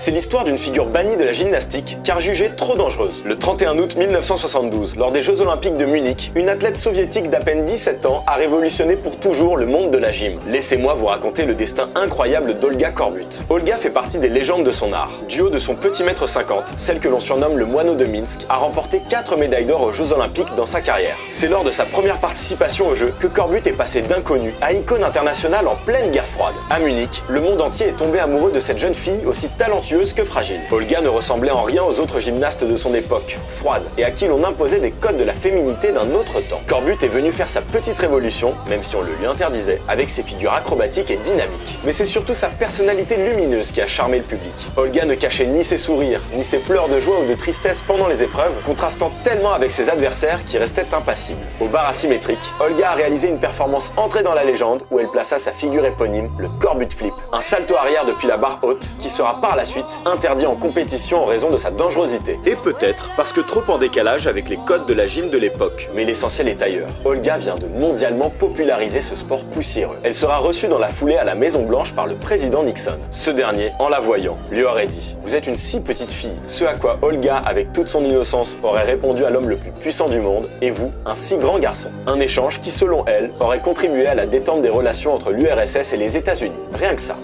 C'est l'histoire d'une figure bannie de la gymnastique car jugée trop dangereuse. Le 31 août 1972, lors des Jeux Olympiques de Munich, une athlète soviétique d'à peine 17 ans a révolutionné pour toujours le monde de la gym. Laissez-moi vous raconter le destin incroyable d'Olga Korbut. Olga fait partie des légendes de son art. Du haut de son petit mètre 50, celle que l'on surnomme le moineau de Minsk a remporté 4 médailles d'or aux Jeux Olympiques dans sa carrière. C'est lors de sa première participation aux Jeux que Korbut est passé d'inconnu à icône internationale en pleine guerre froide. À Munich, le monde entier est tombé amoureux de cette jeune fille aussi talentueuse que fragile. Olga ne ressemblait en rien aux autres gymnastes de son époque, froide, et à qui l'on imposait des codes de la féminité d'un autre temps. Korbut est venu faire sa petite révolution, même si on le lui interdisait, avec ses figures acrobatiques et dynamiques. Mais c'est surtout sa personnalité lumineuse qui a charmé le public. Olga ne cachait ni ses sourires, ni ses pleurs de joie ou de tristesse pendant les épreuves, contrastant tellement avec ses adversaires qui restaient impassibles. Au bar asymétrique, Olga a réalisé une performance entrée dans la légende où elle plaça sa figure éponyme, le Korbut Flip, un salto arrière depuis la barre haute qui sera par la suite interdit en compétition en raison de sa dangerosité. Et peut-être parce que trop en décalage avec les codes de la gym de l'époque. Mais l'essentiel est ailleurs. Olga vient de mondialement populariser ce sport poussiéreux. Elle sera reçue dans la foulée à la Maison Blanche par le président Nixon. Ce dernier, en la voyant, lui aurait dit « Vous êtes une si petite fille », ce à quoi Olga, avec toute son innocence, aurait répondu à l'homme le plus puissant du monde « Et vous, un si grand garçon ». Un échange qui, selon elle, aurait contribué à la détente des relations entre l'URSS et les États-Unis. Rien que ça.